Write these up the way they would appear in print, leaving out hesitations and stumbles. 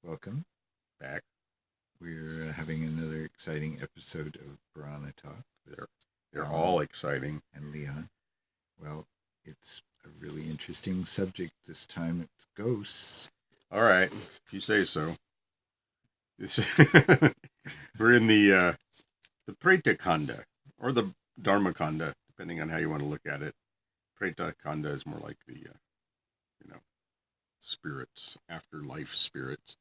Welcome back. We're having another exciting episode of Purana Talk with They're Alan all exciting. and Leon. Well, it's a really interesting subject this time. It's ghosts. All right, if you say so. We're in the Preta Kanda, or the Dharma Kanda, depending on how you want to look at it. Preta Kanda is more like the, spirits, afterlife spirits.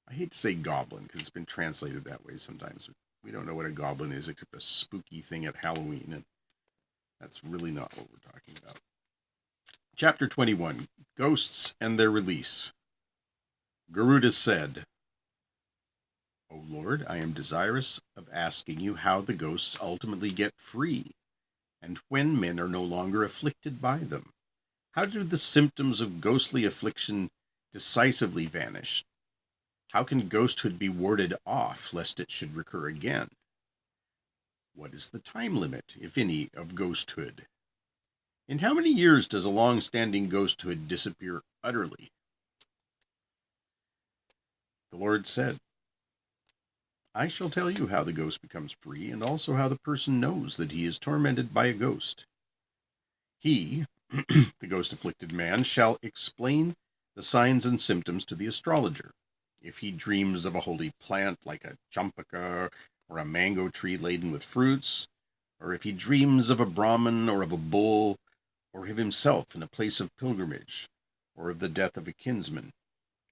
I hate to say goblin because it's been translated that way sometimes. We don't know what a goblin is except a spooky thing at Halloween, and that's really not what we're talking about. Chapter 21, Ghosts and Their Release. Garuda said, O Lord, I am desirous of asking you how the ghosts ultimately get free, and when men are no longer afflicted by them. How do the symptoms of ghostly affliction decisively vanish? How can ghosthood be warded off, lest it should recur again? What is the time limit, if any, of ghosthood? In how many years does a long-standing ghosthood disappear utterly? The Lord said, I shall tell you how the ghost becomes free, and also how the person knows that he is tormented by a ghost. He, the ghost-afflicted man, shall explain the signs and symptoms to the astrologer. If he dreams of a holy plant like a champaka or a mango tree laden with fruits, or if he dreams of a Brahmin or of a bull, or of himself in a place of pilgrimage, or of the death of a kinsman,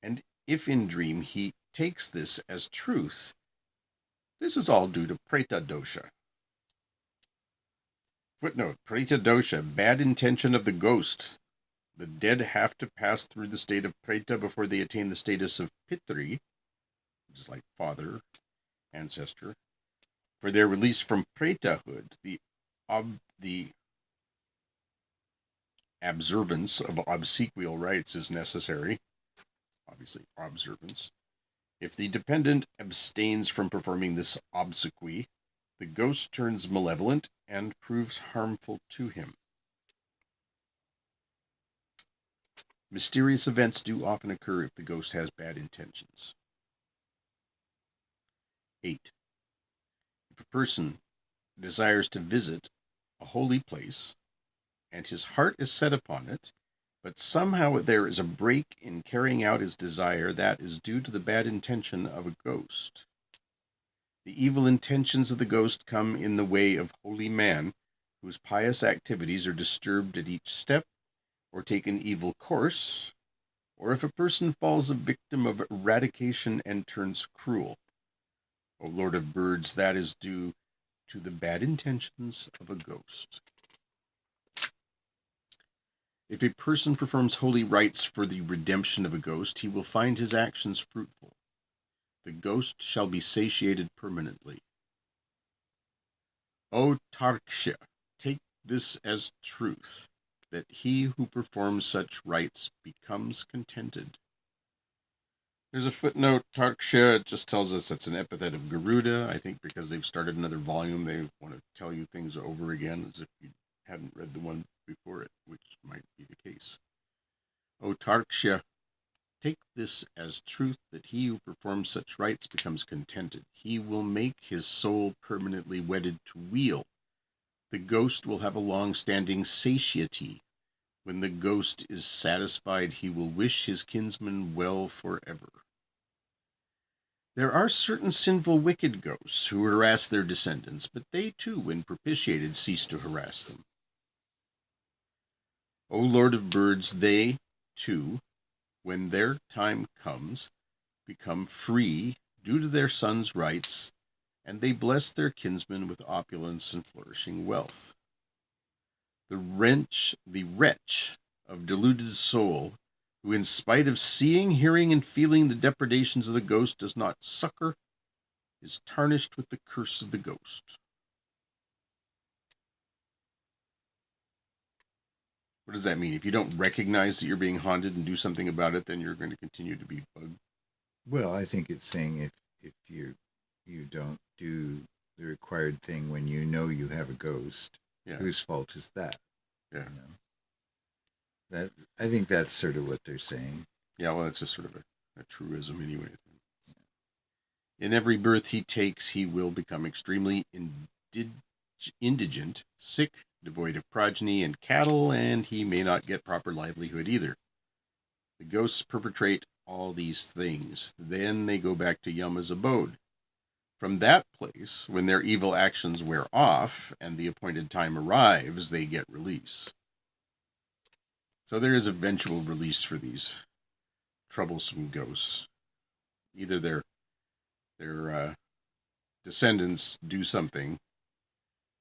and if in dream he takes this as truth, this is all due to Preta dosha. Footnote, Preta dosha, bad intention of the ghost. The dead have to pass through the state of Preta before they attain the status of Pitri, which is like father, ancestor. For their release from Pretahood, the observance of obsequial rites is necessary. Obviously, observance. If the dependent abstains from performing this obsequy, the ghost turns malevolent and proves harmful to him. Mysterious events do often occur if the ghost has bad intentions. 8. If a person desires to visit a holy place, and his heart is set upon it, but somehow there is a break in carrying out his desire, that is due to the bad intention of a ghost. The evil intentions of the ghost come in the way of holy man, whose pious activities are disturbed at each step, or take an evil course, or if a person falls a victim of eradication and turns cruel. O Lord of Birds, that is due to the bad intentions of a ghost. If a person performs holy rites for the redemption of a ghost, he will find his actions fruitful. The ghost shall be satiated permanently. O Tarksha, take this as truth, that he who performs such rites becomes contented. There's a footnote, Tarksha, it just tells us that's an epithet of Garuda. I think because they've started another volume, they want to tell you things over again as if you hadn't read the one before it, which might be the case. O Tarksha, take this as truth, that he who performs such rites becomes contented. He will make his soul permanently wedded to weal. The ghost will have a long-standing satiety. When the ghost is satisfied, he will wish his kinsman well forever. There are certain sinful wicked ghosts who harass their descendants, but they too, when propitiated, cease to harass them. O Lord of Birds, they too, when their time comes, become free due to their son's rights, and they bless their kinsmen with opulence and flourishing wealth. The wretch of deluded soul, who in spite of seeing, hearing, and feeling the depredations of the ghost does not succor, is tarnished with the curse of the ghost. What does that mean? If you don't recognize that you're being haunted and do something about it, then you're going to continue to be bugged? Well, I think it's saying if you don't do the required thing when you know you have a ghost, whose fault is that? Yeah. That I think that's sort of what they're saying. Yeah, well, it's just sort of a a truism anyway. In every birth he takes, he will become extremely indigent, sick, devoid of progeny and cattle, and he may not get proper livelihood either. The ghosts perpetrate all these things. Then they go back to Yama's abode. From that place, when their evil actions wear off and the appointed time arrives, they get release. So there is eventual release for these troublesome ghosts. Either their descendants do something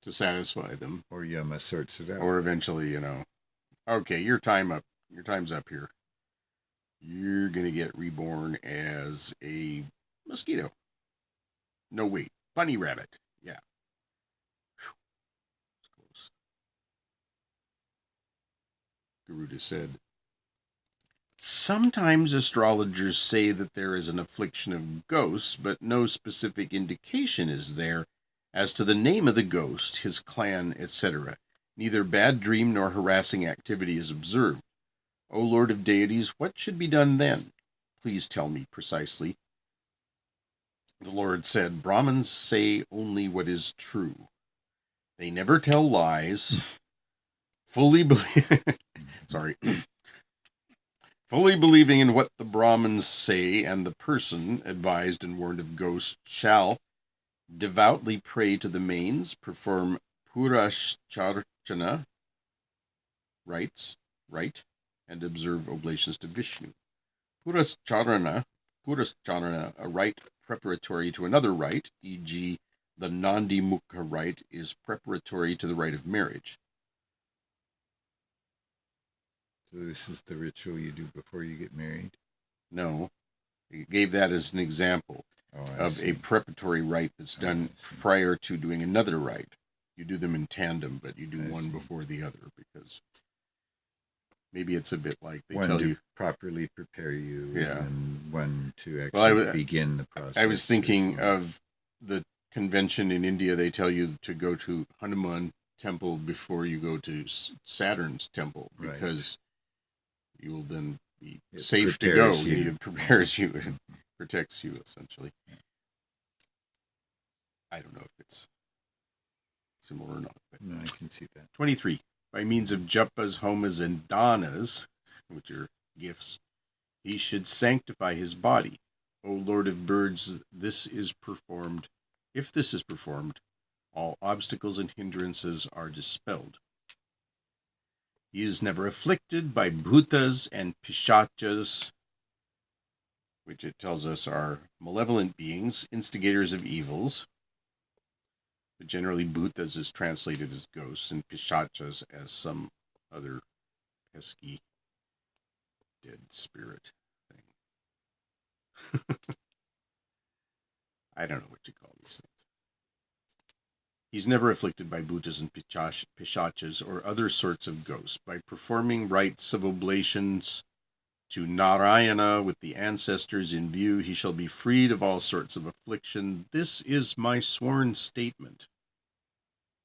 to satisfy them, or Yama sorts it out, or eventually, okay, your time's up here. You're gonna get reborn as a mosquito. No, wait, bunny rabbit. Yeah. It's close. Garuda said, sometimes astrologers say that there is an affliction of ghosts, but no specific indication is there as to the name of the ghost, his clan, etc. Neither bad dream nor harassing activity is observed. O Lord of deities, what should be done then? Please tell me precisely. The Lord said, Brahmins say only what is true. They never tell lies. Fully believing in what the Brahmins say, and the person, advised and warned of ghosts, shall devoutly pray to the mains, perform Purashcharchana, rite, and observe oblations to Vishnu. Purashcharana, a rite preparatory to another rite, e.g., the Nandi Mukha rite, is preparatory to the rite of marriage. So this is the ritual you do before you get married? No. He gave that as an example of a preparatory rite that's done prior to doing another rite. You do them in tandem, but you do one before the other, because maybe it's a bit like they one tell to you prepare you, and one to actually begin the process. I was thinking of the convention in India. They tell you to go to Hanuman temple before you go to Saturn's temple, because you will then be safe to go. It prepares you, it protects you, essentially. I don't know if it's similar or not. But no, I can see that. 23. By means of japas, homas, and danas, which are gifts, he should sanctify his body. O Lord of birds, this is performed. If this is performed, all obstacles and hindrances are dispelled. He is never afflicted by bhutas and pishachas, which it tells us are malevolent beings, instigators of evils. But generally, bhutas is translated as ghosts, and pishachas as some other pesky dead spirit thing. I don't know what you call these things. He's never afflicted by bhutas and pishachas or other sorts of ghosts. By performing rites of oblations to Narayana with the ancestors in view, he shall be freed of all sorts of affliction. This is my sworn statement.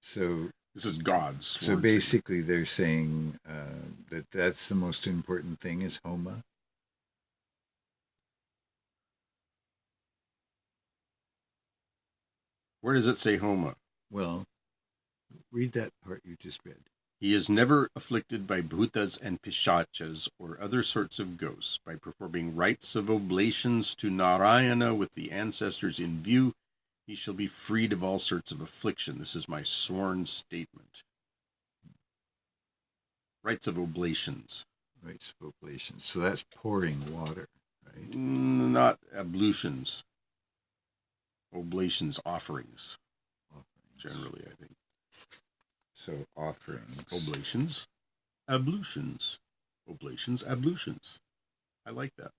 So this is God's sworn So basically they're saying that that's the most important thing is Homa? Where does it say Homa? Well, read that part you just read. He is never afflicted by bhutas and pishachas or other sorts of ghosts. By performing rites of oblations to Narayana with the ancestors in view, he shall be freed of all sorts of affliction. This is my sworn statement. Rites of oblations. Rites of oblations. So that's pouring water, right? Not ablutions. Oblations, offerings. Generally, I think. So offerings. Oblations. Ablutions. Oblations, ablutions. I like that.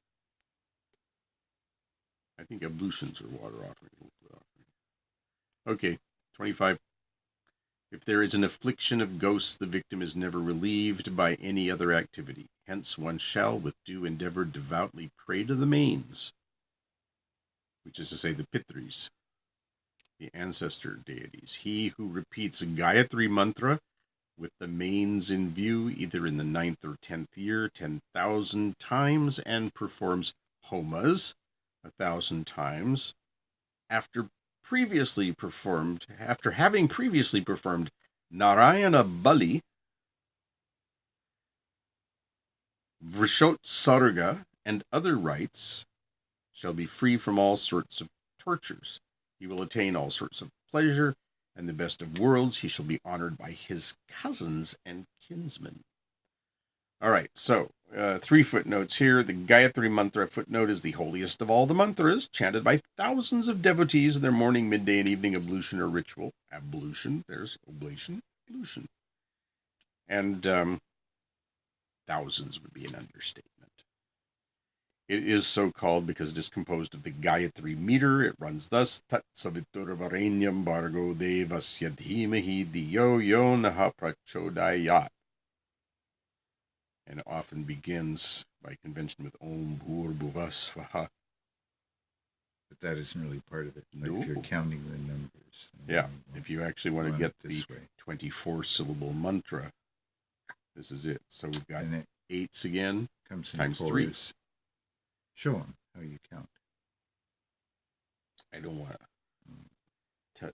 I think ablutions are water offerings. Okay, 25. If there is an affliction of ghosts, the victim is never relieved by any other activity. Hence, one shall, with due endeavor, devoutly pray to the mains, which is to say the Pitris, the ancestor deities. He who repeats Gayatri mantra with the mains in view, either in the 9th or 10th year, 10,000 times, and performs homas 1,000 times after having previously performed Narayana Bali, Vrishotsarga, and other rites, shall be free from all sorts of tortures. He will attain all sorts of pleasure, and the best of worlds. He shall be honored by his cousins and kinsmen. All right, so 3 footnotes here. The Gayatri Mantra footnote is the holiest of all the mantras, chanted by thousands of devotees in their morning, midday, and evening ablution or ritual. Ablution, there's oblation, ablution. And thousands would be an understatement. It is so called because it is composed of the Gayatri meter. It runs thus: Tat Saviturvarenyam Bhargo Devasya Dhimahi Diyo Yo Naha Prachodayat. And it often begins by convention with Om Bhur Bhuva Swaha. But that isn't really part of it. Like if you're counting the numbers. Yeah, if you actually want to get the 24-syllable mantra, this is it. So we've got 8s again, comes in times 3. 3. Show them how you count. I don't want to.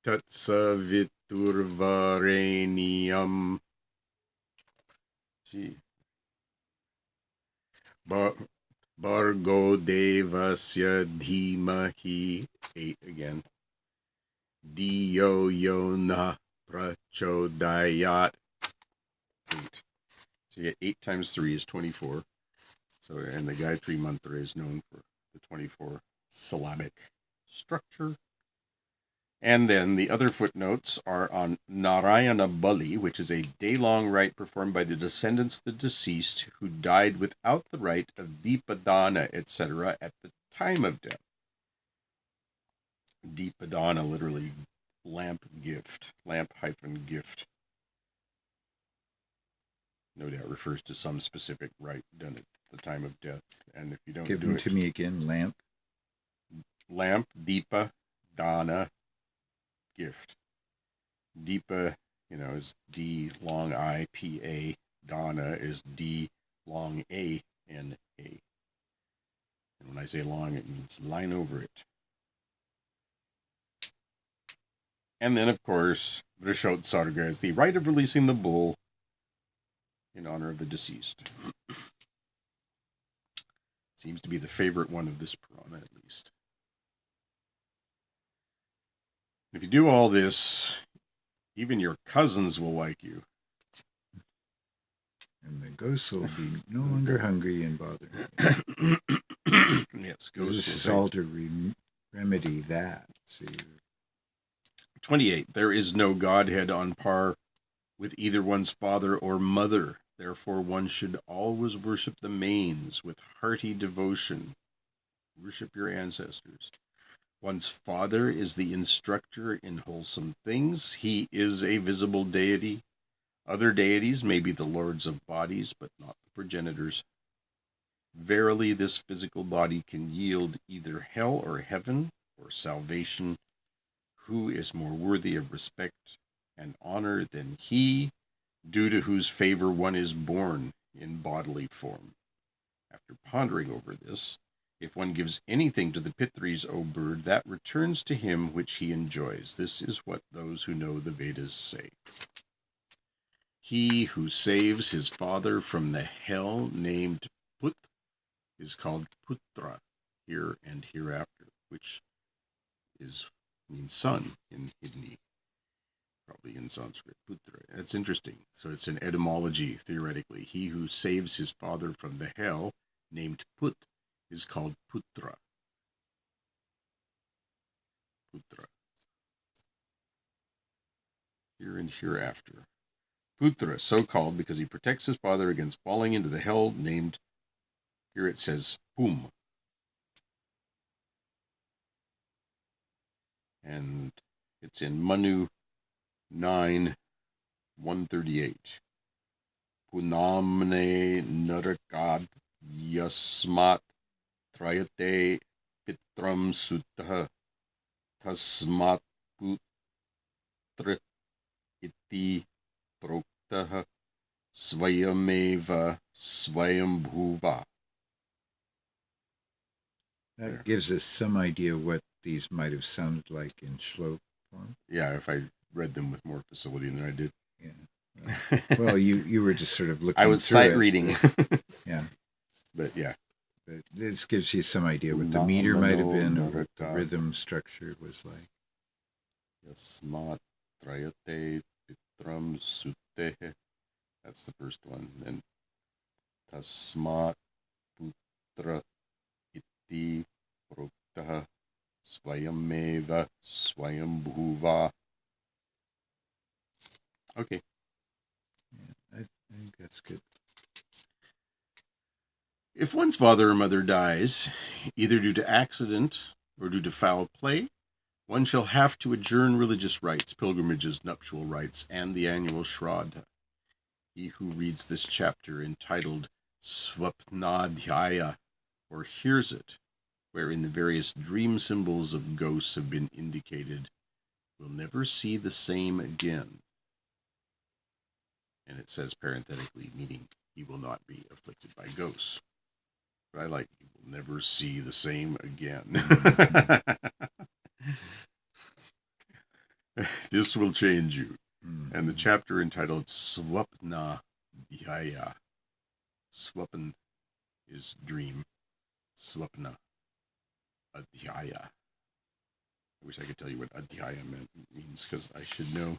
Tatsaviturvarenyam. Gee. Bhargo Devasya Dhimahi. 8 again. Diyo Yona Prachodayat. 8. So you get 8 times 3 is 24. So, and the Gayatri Mantra is known for the 24 syllabic structure. And then the other footnotes are on Narayana Bali, which is a day-long rite performed by the descendants of the deceased who died without the rite of Deepadana, etc. at the time of death. Deepadana, literally lamp-gift, lamp-gift. No doubt refers to some specific rite done at the time of death. And if you don't give them to me again, lamp, Deepa, Dana, gift. Deepa, is D long I P A. Dana is D long A N A. And when I say long, it means line over it. And then, of course, Vrishotsarga is the rite of releasing the bull in honor of the deceased. Seems to be the favorite one of this Purana, at least. If you do all this, even your cousins will like you. And the ghosts will be no longer hungry and bothered. Yes, ghosts. This is all to remedy that. See. 28. There is no Godhead on par with either one's father or mother. Therefore, one should always worship the mains with hearty devotion. Worship your ancestors. One's father is the instructor in wholesome things. He is a visible deity. Other deities may be the lords of bodies, but not the progenitors. Verily, this physical body can yield either hell or heaven or salvation. Who is more worthy of respect and honor than he, due to whose favor one is born in bodily form? After pondering over this, if one gives anything to the Pitris, O bird, that returns to him which he enjoys. This is what those who know the Vedas say. He who saves his father from the hell named Put is called Putra, here and hereafter, which means son in Hindi, probably in Sanskrit, Putra. That's interesting. So it's an etymology, theoretically. He who saves his father from the hell named Put is called Putra. Putra. Here and hereafter. Putra, so called because he protects his father against falling into the hell named, here it says, Pum. And it's in Manu 9, 138. Punamne narakad yasmat trayate pitram sutta tasmat putra iti proktaha Svayameva Swayambhuva. That gives us some idea what these might have sounded like in shlok form. Yeah, if I read them with more facility than I did. Yeah. Well, you were just sort of looking. I was sight reading. Yeah. But yeah. But this gives you some idea what the meter might have been, or what the rhythm structure was like. Yasmat Trayate Pitram Sute. That's the first one. And Tasmat Putra Iti Proktaha Swayameva Swayambhuva. Okay. Yeah, I think that's good. If one's father or mother dies, either due to accident or due to foul play, one shall have to adjourn religious rites, pilgrimages, nuptial rites, and the annual shraddha. He who reads this chapter entitled Swapnadhyaya, or hears it, wherein the various dream symbols of ghosts have been indicated, will never see the same again. And it says parenthetically, meaning he will not be afflicted by ghosts. But I like, he will never see the same again. This will change you. And the chapter entitled Swapna Dhyaya. Swapan is dream. Swapna. Adhyaya. I wish I could tell you what Adhyaya means, because I should know.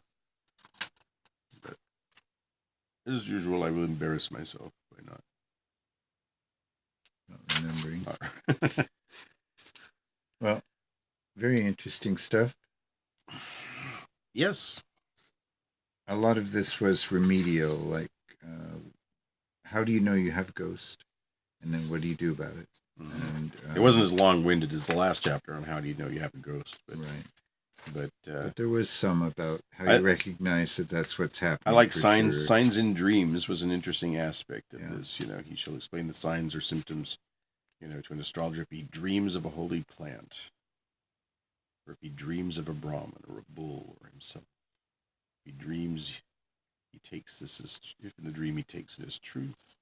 But as usual, I will embarrass myself by not remembering. Well, very interesting stuff. Yes. A lot of this was remedial, like how do you know you have a ghost? And then what do you do about it? Mm-hmm. And it wasn't as long-winded as the last chapter on how do you know you have a ghost. But, right. But there was some about how you recognize that that's what's happening. I like signs. Sure. Signs in dreams was an interesting aspect of this. You know, he shall explain the signs or symptoms, you know, to an astrologer if he dreams of a holy plant, or if he dreams of a Brahmin or a bull or himself. If he dreams, he takes this as, if in the dream he takes it as truth,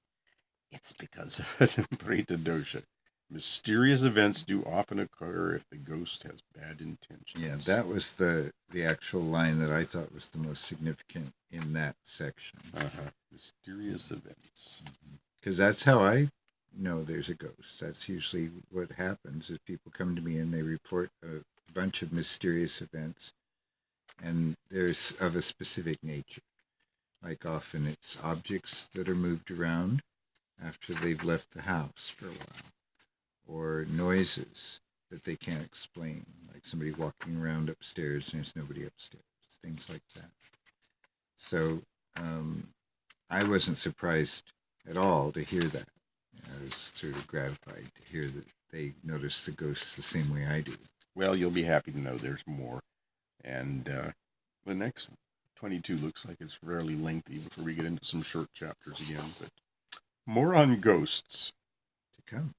it's because of a Preta dosha. Mysterious events do often occur if the ghost has bad intentions. Yeah, that was the actual line that I thought was the most significant in that section. Mysterious events. Because that's how I know there's a ghost. That's usually what happens is people come to me and they report a bunch of mysterious events, and there's of a specific nature. Like often it's objects that are moved around after they've left the house for a while, or noises that they can't explain, like somebody walking around upstairs and there's nobody upstairs, things like that. So I wasn't surprised at all to hear that. I was sort of gratified to hear that they notice the ghosts the same way I do. Well, you'll be happy to know there's more. And the next 22 looks like it's fairly lengthy before we get into some short chapters again, but more on ghosts to come.